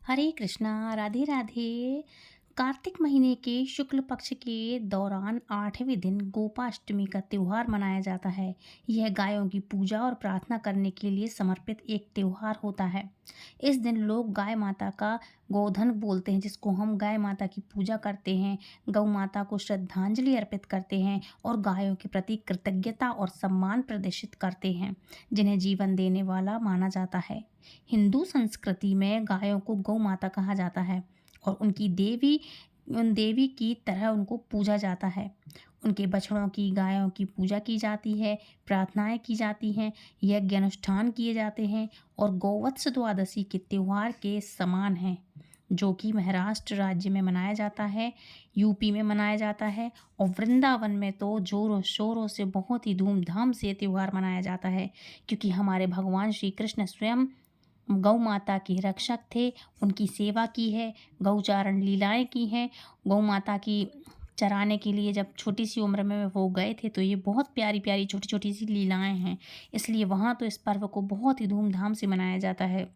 हरे कृष्णा, राधे राधे। कार्तिक महीने के शुक्ल पक्ष के दौरान 8वें दिन गोपाष्टमी का त्योहार मनाया जाता है। यह गायों की पूजा और प्रार्थना करने के लिए समर्पित एक त्योहार होता है। इस दिन लोग गाय माता का गोधन बोलते हैं, जिसको हम गाय माता की पूजा करते हैं, गौ माता को श्रद्धांजलि अर्पित करते हैं और गायों के प्रति कृतज्ञता और सम्मान प्रदर्शित करते हैं, जिन्हें जीवन देने वाला माना जाता है। हिंदू संस्कृति में गायों को गौ माता कहा जाता है और उनकी देवी उन देवी की तरह उनको पूजा जाता है। उनके बछड़ों की, गायों की पूजा की जाती है, प्रार्थनाएं की जाती हैं, यज्ञ अनुष्ठान किए जाते हैं और गोवत्स द्वादशी के त्योहार के समान है, जो कि महाराष्ट्र राज्य में मनाया जाता है, यूपी में मनाया जाता है और वृंदावन में तो जोरों शोरों से बहुत ही धूमधाम से त्यौहार मनाया जाता है, क्योंकि हमारे भगवान श्री कृष्ण स्वयं गौ माता के रक्षक थे, उनकी सेवा की है, गौचारण लीलाएं की हैं। गौ माता की चराने के लिए जब छोटी सी उम्र में वो गए थे, तो ये बहुत प्यारी प्यारी छोटी छोटी सी लीलाएं हैं, इसलिए वहाँ तो इस पर्व को बहुत ही धूमधाम से मनाया जाता है।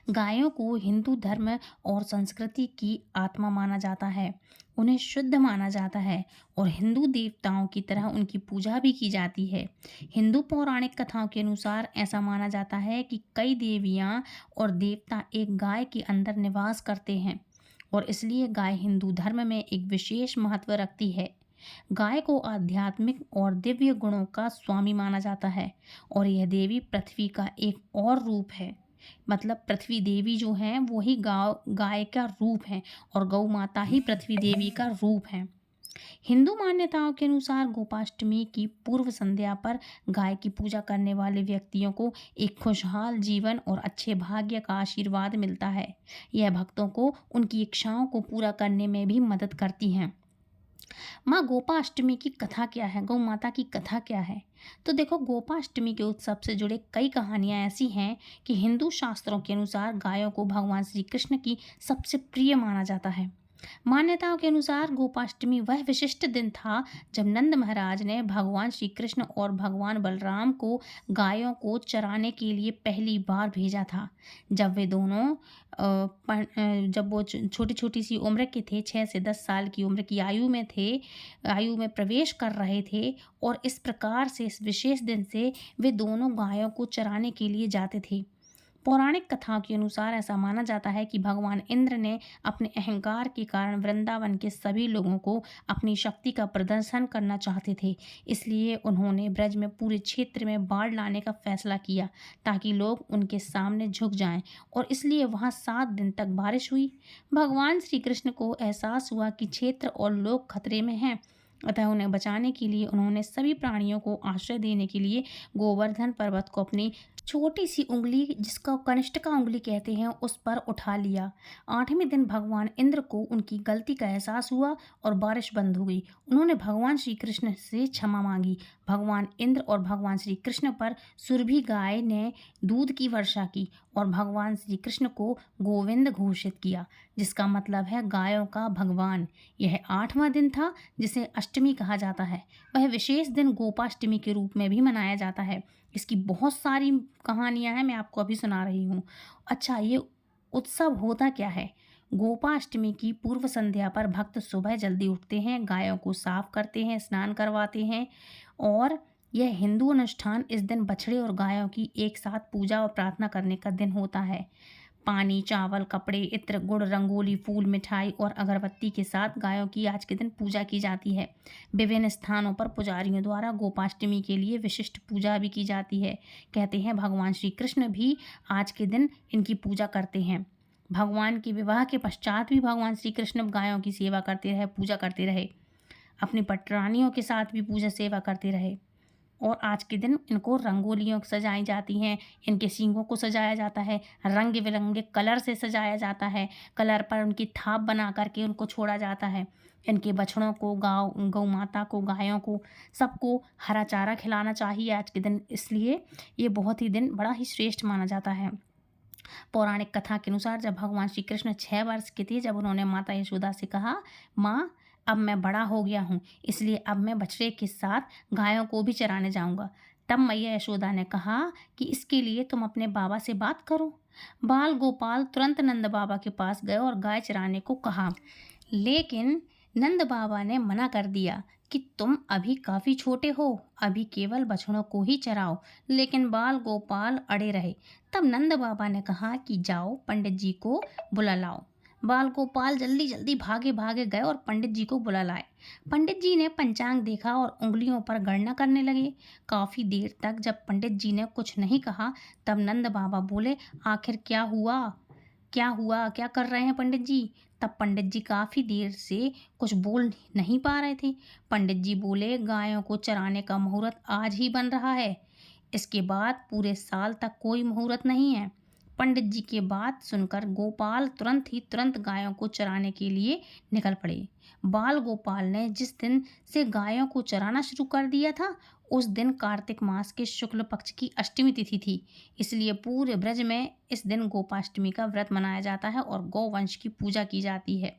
गायों को हिंदू धर्म और संस्कृति की आत्मा माना जाता है, उन्हें शुद्ध माना जाता है और हिंदू देवताओं की तरह उनकी पूजा भी की जाती है। हिंदू पौराणिक कथाओं के अनुसार ऐसा माना जाता है कि कई देवियां और देवता एक गाय के अंदर निवास करते हैं और इसलिए गाय हिंदू धर्म में एक विशेष महत्व रखती है। गाय को आध्यात्मिक और दिव्य गुणों का स्वामी माना जाता है और यह देवी पृथ्वी का एक और रूप है। मतलब पृथ्वी देवी जो हैं वही गाय का रूप है और गौ माता ही पृथ्वी देवी का रूप है। हिंदू मान्यताओं के अनुसार गोपाष्टमी की पूर्व संध्या पर गाय की पूजा करने वाले व्यक्तियों को एक खुशहाल जीवन और अच्छे भाग्य का आशीर्वाद मिलता है। यह भक्तों को उनकी इच्छाओं को पूरा करने में भी मदद करती हैं। माँ गोपाष्टमी की कथा क्या है, गौ माता की कथा क्या है? तो देखो, गोपाष्टमी के उत्सव से जुड़े कई कहानियाँ ऐसी हैं कि हिंदू शास्त्रों के अनुसार गायों को भगवान श्री कृष्ण की सबसे प्रिय माना जाता है। मान्यताओं के अनुसार गोपाष्टमी वह विशिष्ट दिन था जब नंद महाराज ने भगवान श्री कृष्ण और भगवान बलराम को गायों को चराने के लिए पहली बार भेजा था। जब वे दोनों जब वो छोटी छोटी सी उम्र के थे, 6 से 10 साल की उम्र की आयु में प्रवेश कर रहे थे और इस प्रकार से इस विशेष दिन से वे दोनों गायों को चराने के लिए जाते थे। पौराणिक कथाओं के अनुसार ऐसा माना जाता है कि भगवान इंद्र ने अपने अहंकार के कारण वृंदावन के सभी लोगों को अपनी शक्ति का प्रदर्शन करना चाहते थे, इसलिए उन्होंने ब्रज में पूरे क्षेत्र में बाढ़ लाने का फैसला किया ताकि लोग उनके सामने झुक जाएं और इसलिए वहां 7 दिन तक बारिश हुई। भगवान श्री कृष्ण को एहसास हुआ कि क्षेत्र और लोग खतरे में हैं, अतः उन्हें बचाने के लिए उन्होंने सभी प्राणियों को आश्रय देने के लिए गोवर्धन पर्वत को अपनी छोटी सी उंगली, जिसको कनिष्ठिका उंगली कहते हैं, उस पर उठा लिया। 8वें दिन भगवान इंद्र को उनकी गलती का एहसास हुआ और बारिश बंद हो गई। उन्होंने भगवान श्री कृष्ण से क्षमा मांगी। भगवान इंद्र और भगवान श्री कृष्ण पर सुरभि गाय ने दूध की वर्षा की और भगवान श्री कृष्ण को गोविंद घोषित किया, जिसका मतलब है गायों का भगवान। यह 8वां दिन था जिसे अष्टमी कहा जाता है। वह विशेष दिन गोपाष्टमी के रूप में भी मनाया जाता है। इसकी बहुत सारी कहानियां हैं, मैं आपको अभी सुना रही हूँ। अच्छा, ये उत्सव होता क्या है? गोपाष्टमी की पूर्व संध्या पर भक्त सुबह जल्दी उठते हैं, गायों को साफ करते हैं, स्नान करवाते हैं और यह हिंदू अनुष्ठान इस दिन बछड़े और गायों की एक साथ पूजा और प्रार्थना करने का दिन होता है। पानी, चावल, कपड़े, इत्र, गुड़, रंगोली, फूल, मिठाई और अगरबत्ती के साथ गायों की आज के दिन पूजा की जाती है। विभिन्न स्थानों पर पुजारियों द्वारा गोपाष्टमी के लिए विशिष्ट पूजा भी की जाती है। कहते हैं भगवान श्री कृष्ण भी आज के दिन इनकी पूजा करते हैं। भगवान के विवाह के पश्चात भी भगवान श्री कृष्ण गायों की सेवा करते रहे, पूजा करते रहे, अपनी पटरानियों के साथ भी पूजा सेवा करते रहे और आज के दिन इनको रंगोलियों सजाई जाती हैं, इनके सींगों को सजाया जाता है, रंग बिरंगे कलर से सजाया जाता है, कलर पर उनकी थाप बना करके उनको छोड़ा जाता है। इनके बछड़ों को, गौ माता को, गायों को, सबको हरा चारा खिलाना चाहिए आज के दिन, इसलिए ये बहुत ही दिन बड़ा ही श्रेष्ठ माना जाता है। पौराणिक कथा के अनुसार जब भगवान श्री कृष्ण 6 वर्ष के थे, जब उन्होंने माता यशोदा से कहा, माँ अब मैं बड़ा हो गया हूँ, इसलिए अब मैं बछड़े के साथ गायों को भी चराने जाऊँगा। तब मैया यशोदा ने कहा कि इसके लिए तुम अपने बाबा से बात करो। बाल गोपाल तुरंत नंद बाबा के पास गए और गाय चराने को कहा, लेकिन नंद बाबा ने मना कर दिया कि तुम अभी काफी छोटे हो, अभी केवल बछड़ों को ही चराओ। लेकिन बाल गोपाल अड़े रहे। तब नंद बाबा ने कहा कि जाओ पंडित जी को बुला लाओ। बाल गोपाल जल्दी जल्दी भागे भागे गए और पंडित जी को बुला लाए। पंडित जी ने पंचांग देखा और उंगलियों पर गणना करने लगे। काफी देर तक जब पंडित जी ने कुछ नहीं कहा, तब नंद बाबा बोले, आखिर क्या हुआ, क्या हुआ, क्या कर रहे हैं पंडित जी? तब पंडित जी काफी देर से कुछ बोल नहीं पा रहे थे। पंडित जी बोले, गायों को चराने का मुहूर्त आज ही बन रहा है, इसके बाद पूरे साल तक कोई मुहूर्त नहीं है। पंडित जी की बात सुनकर गोपाल तुरंत गायों को चराने के लिए निकल पड़े। बाल गोपाल ने जिस दिन से गायों को चराना शुरू कर दिया था, उस दिन कार्तिक मास के शुक्ल पक्ष की अष्टमी तिथि थी। इसलिए पूरे ब्रज में इस दिन गोपाष्टमी का व्रत मनाया जाता है और गौवंश की पूजा की जाती है।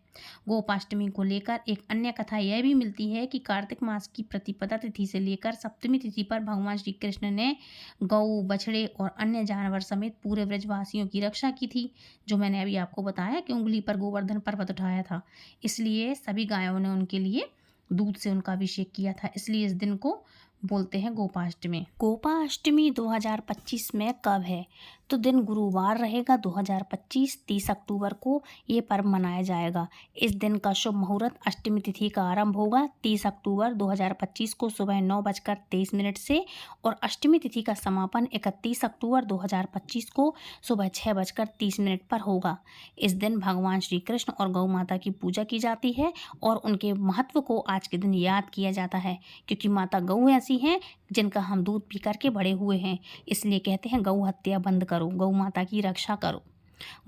गोपाष्टमी को लेकर एक अन्य कथा यह भी मिलती है कि कार्तिक मास की प्रतिपदा तिथि से लेकर सप्तमी तिथि पर भगवान श्री कृष्ण ने गौ, बछड़े और अन्य जानवर समेत पूरे ब्रजवासियों की रक्षा की थी। जो मैंने अभी आपको बताया कि उंगली पर गोवर्धन पर्वत उठाया था, इसलिए सभी गायों ने उनके लिए दूध से उनका अभिषेक किया था। इसलिए इस दिन को बोलते हैं गोपाष्टमी। गोपाष्टमी 2025 में कब है? तो दिन गुरुवार रहेगा। 2025 30 अक्टूबर को ये पर्व मनाया जाएगा। इस दिन का शुभ मुहूर्त अष्टमी तिथि का आरंभ होगा 30 अक्टूबर 2025 को सुबह 9:23 से और अष्टमी तिथि का समापन 31 अक्टूबर 2025 को सुबह 6:30 पर होगा। इस दिन भगवान श्री कृष्ण और गौ माता की पूजा की जाती है और उनके महत्व को आज के दिन याद किया जाता है, क्योंकि माता गौ ऐसी हैं जिनका हम दूध पी करके बड़े हुए हैं। इसलिए कहते हैं गौ हत्या बंद करो, गौ माता की रक्षा करो।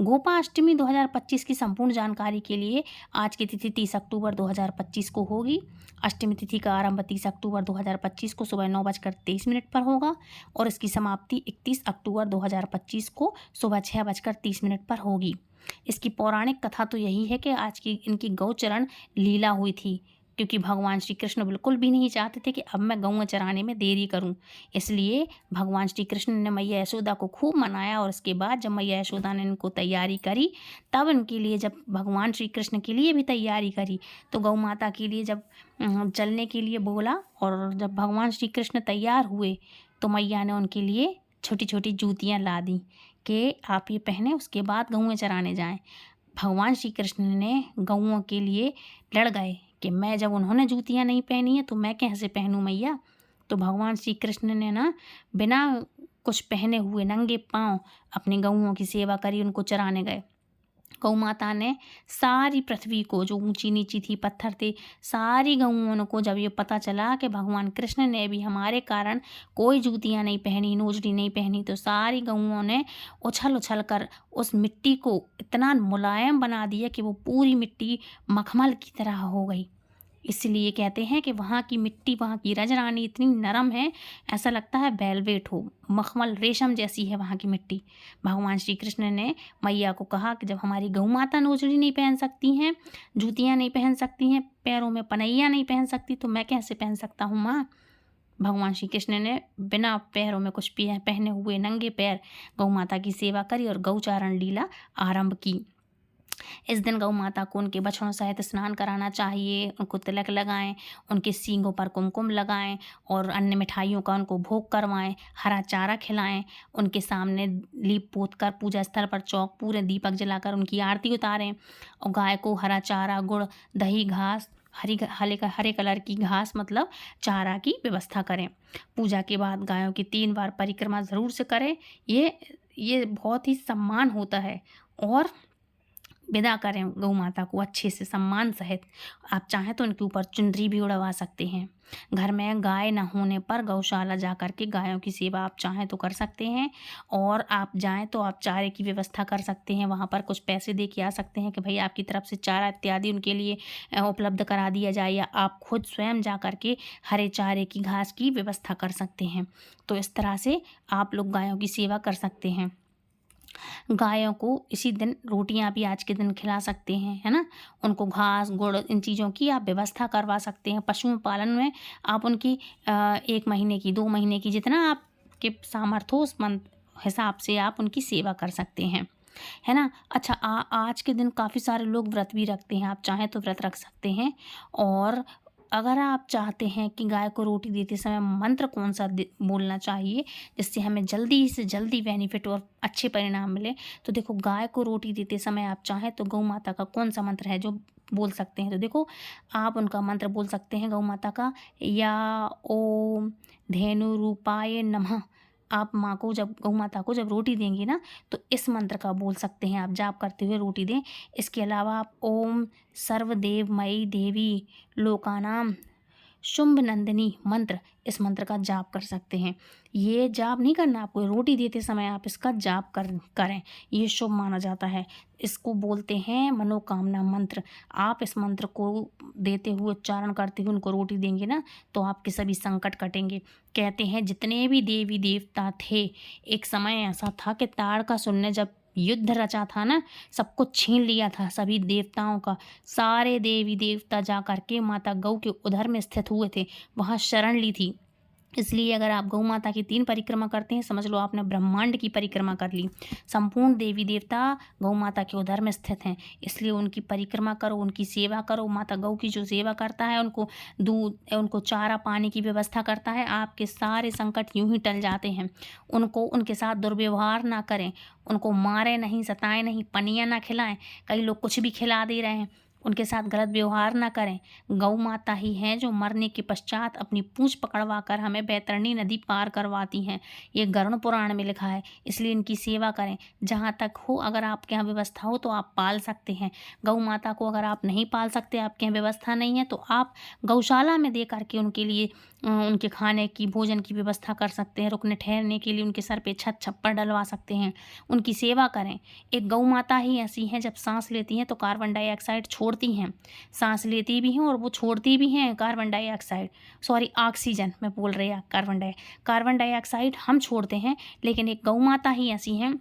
गोपाष्टमी 2025 की संपूर्ण जानकारी के लिए आज की तिथि 30 अक्टूबर 2025 को होगी। अष्टमी तिथि का आरंभ 30 अक्टूबर 2025 को सुबह 9:23 पर होगा और इसकी समाप्ति 31 अक्टूबर 2025 को सुबह 6:30 पर होगी। इसकी पौराणिक कथा तो यही है कि आज की इनकी गौचरण लीला हुई थी, क्योंकि भगवान श्री कृष्ण बिल्कुल भी नहीं चाहते थे कि अब मैं गौं चराने में देरी करूं। इसलिए भगवान श्री कृष्ण ने मैया यशोदा को खूब मनाया और इसके बाद जब मैया यशोदा ने इनको तैयारी करी, तब इनके लिए जब भगवान श्री कृष्ण के लिए भी तैयारी करी, तो गौ माता के लिए जब चलने के लिए बोला और जब भगवान श्री कृष्ण तैयार हुए, तो मैया ने उनके लिए छोटी छोटी जूतियाँ ला दी कि आप ये पहने, उसके बाद गौं चराने जाएँ। भगवान श्री कृष्ण ने गौओं के लिए लड़ गए कि मैं जब उन्होंने जूतियाँ नहीं पहनी है तो मैं कैसे पहनूं मैया। तो भगवान श्री कृष्ण ने ना बिना कुछ पहने हुए नंगे पांव अपनी गौओं की सेवा करी, उनको चराने गए। गौ माता ने सारी पृथ्वी को, जो ऊंची नीची थी, पत्थर थे, सारी गौओं को जब ये पता चला कि भगवान कृष्ण ने भी हमारे कारण कोई जूतियाँ नहीं पहनी, नोजड़ी नहीं पहनी, तो सारी गौओं ने उछल उछल कर उस मिट्टी को इतना मुलायम बना दिया कि वो पूरी मिट्टी मखमल की तरह हो गई। इसलिए कहते हैं कि वहाँ की मिट्टी, वहाँ की रजरानी इतनी नरम है, ऐसा लगता है वेलवेट हो, मखमल रेशम जैसी है वहाँ की मिट्टी। भगवान श्री कृष्ण ने मैया को कहा कि जब हमारी गौ माता नोजड़ी नहीं पहन सकती हैं, जूतियाँ नहीं पहन सकती हैं, पैरों में पनैया नहीं पहन सकती, तो मैं कैसे पहन सकता हूँ माँ। भगवान श्री कृष्ण ने बिना पैरों में कुछ पहने हुए नंगे पैर गौ माता की सेवा करी और गौचारण लीला आरंभ की। इस दिन गौ माता को उनके बछड़ों सहित स्नान कराना चाहिए, उनको तिलक लगाएं, उनके सींगों पर कुमकुम लगाएं और अन्य मिठाइयों का उनको भोग करवाएं, हरा चारा खिलाएं, उनके सामने लीप पोत कर पूजा स्थल पर चौक पूरे दीपक जलाकर उनकी आरती उतारें और गाय को हरा चारा, गुड़, दही, घास, हरे कलर की घास मतलब चारा की व्यवस्था करें। पूजा के बाद गायों की 3 बार परिक्रमा ज़रूर से करें। ये बहुत ही सम्मान होता है और विदा करें गौ माता को अच्छे से सम्मान सहित। आप चाहें तो उनके ऊपर चुनरी भी उड़वा सकते हैं। घर में गाय न होने पर गौशाला जा कर के गायों की सेवा आप चाहें तो कर सकते हैं और आप जाएं तो आप चारे की व्यवस्था कर सकते हैं। वहाँ पर कुछ पैसे दे के आ सकते हैं कि भाई आपकी तरफ से चारा इत्यादि उनके लिए उपलब्ध करा दिया जाए, या आप खुद स्वयं जा कर के हरे चारे की, घास की व्यवस्था कर सकते हैं। तो इस तरह से आप लोग गायों की सेवा कर सकते हैं। गायों को इसी दिन रोटियां भी आज के दिन खिला सकते हैं, है ना। उनको घास, गुड़, इन चीज़ों की आप व्यवस्था करवा सकते हैं। पशु पालन में आप उनकी 1 महीने की, 2 महीने की, जितना आपके सामर्थ्य हो उस हिसाब से आप उनकी सेवा कर सकते हैं, है ना। अच्छा, आज के दिन काफ़ी सारे लोग व्रत भी रखते हैं, आप चाहें तो व्रत रख सकते हैं। और अगर आप चाहते हैं कि गाय को रोटी देते समय मंत्र कौन सा बोलना चाहिए जिससे हमें जल्दी से जल्दी बेनिफिट और अच्छे परिणाम मिले, तो देखो, गाय को रोटी देते समय आप चाहें तो गौ माता का कौन सा मंत्र है जो बोल सकते हैं। तो देखो, आप उनका मंत्र बोल सकते हैं गौ माता का, या ओम धेनु रूपाय नमः। आप माँ को जब गौ माता को जब रोटी देंगे ना, तो इस मंत्र का बोल सकते हैं, आप जाप करते हुए रोटी दें। इसके अलावा आप ओम सर्वदेवमयी देवी लोकानाम शुंभ नंदिनी मंत्र, इस मंत्र का जाप कर सकते हैं। ये जाप नहीं करना आपको, रोटी देते समय आप इसका जाप करें, ये शुभ माना जाता है। इसको बोलते हैं मनोकामना मंत्र। आप इस मंत्र को देते हुए, उच्चारण करते हुए उनको रोटी देंगे ना, तो आपके सभी संकट कटेंगे। कहते हैं जितने भी देवी देवता थे, एक समय ऐसा था कि ताड़कासुर ने जब युद्ध रचा था ना, सब कुछ छीन लिया था सभी देवताओं का, सारे देवी देवता जा कर के माता गौ के उदर में स्थित हुए थे, वहाँ शरण ली थी। इसलिए अगर आप गौ माता की 3 परिक्रमा करते हैं, समझ लो आपने ब्रह्मांड की परिक्रमा कर ली। संपूर्ण देवी देवता गौ माता के उदर में स्थित हैं, इसलिए उनकी परिक्रमा करो, उनकी सेवा करो। माता गौ की जो सेवा करता है, उनको दूध, उनको चारा पानी की व्यवस्था करता है, आपके सारे संकट यूं ही टल जाते हैं। उनके साथ दुर्व्यवहार ना करें, उनको मारें नहीं, सताएं नहीं, पनिया ना खिलाएं। कई लोग कुछ भी खिला दे रहे हैं, उनके साथ गलत व्यवहार ना करें। गौ माता ही हैं जो मरने के पश्चात अपनी पूंछ पकड़वा कर हमें बैतरणी नदी पार करवाती हैं, ये गरुड़ पुराण में लिखा है। इसलिए इनकी सेवा करें। जहाँ तक हो, अगर आपके यहाँ व्यवस्था हो तो आप पाल सकते हैं गौ माता को। अगर आप नहीं पाल सकते, आपके यहाँ व्यवस्था नहीं है, तो आप गौशाला में दे करके उनके लिए उनके खाने की, भोजन की व्यवस्था कर सकते हैं। रुकने ठहरने के लिए उनके सर पे छत छप्पर डलवा सकते हैं, उनकी सेवा करें। एक गौ माता ही ऐसी हैं, जब सांस लेती हैं तो कार्बन डाइऑक्साइड छोड़ती हैं, सांस लेती भी हैं और वो छोड़ती भी हैं कार्बन डाइऑक्साइड, सॉरी ऑक्सीजन मैं बोल रही हूँ, कार्बन डाइऑक्साइड हम छोड़ते हैं, लेकिन एक गौ माता ही ऐसी हैं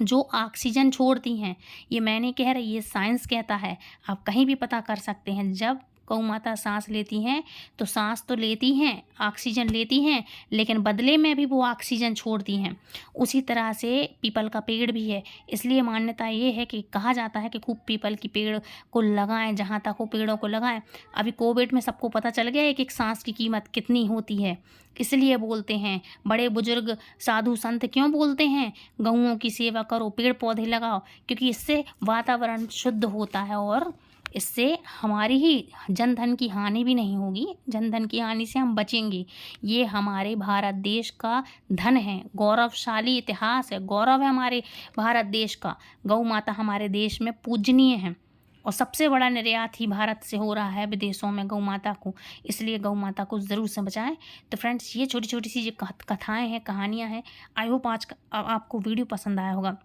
जो ऑक्सीजन छोड़ती हैं। ये मैं नहीं कह रही, ये साइंस कहता है, आप कहीं भी पता कर सकते हैं। जब गौ माता सांस लेती हैं तो सांस तो लेती हैं, ऑक्सीजन लेती हैं, लेकिन बदले में भी वो ऑक्सीजन छोड़ती हैं। उसी तरह से पीपल का पेड़ भी है, इसलिए मान्यता ये है कि कहा जाता है कि खूब पीपल की पेड़ को लगाएं, जहाँ तक हो पेड़ों को लगाएं। अभी कोविड में सबको पता चल गया एक एक सांस की कीमत कितनी होती है, इसलिए बोलते हैं बड़े बुजुर्ग साधु संत क्यों बोलते हैं गऊओं की सेवा करो, पेड़ पौधे लगाओ, क्योंकि इससे वातावरण शुद्ध होता है और इससे हमारी ही जनधन की हानि भी नहीं होगी, जनधन की हानि से हम बचेंगे। ये हमारे भारत देश का धन है, गौरवशाली इतिहास है, गौरव है हमारे भारत देश का। गौ माता हमारे देश में पूजनीय है और सबसे बड़ा निर्यात ही भारत से हो रहा है विदेशों में गौ माता को, इसलिए गौ माता को ज़रूर से बचाएं। तो फ्रेंड्स, ये छोटी छोटी सी जो कथाएँ हैं, कहानियाँ हैं, आई होप आज आपको वीडियो पसंद आया होगा।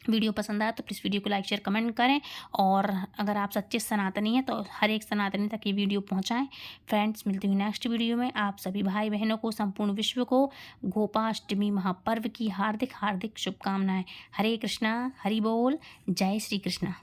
वीडियो पसंद आया तो प्लीज़ वीडियो को लाइक शेयर कमेंट करें, और अगर आप सच्चे सनातनी हैं तो हर एक सनातनी तक ये वीडियो पहुंचाएं। फ्रेंड्स, मिलती हूँ नेक्स्ट वीडियो में। आप सभी भाई बहनों को, संपूर्ण विश्व को गोपाष्टमी महापर्व की हार्दिक हार्दिक शुभकामनाएं। हरे कृष्णा, हरि बोल, जय श्री कृष्णा।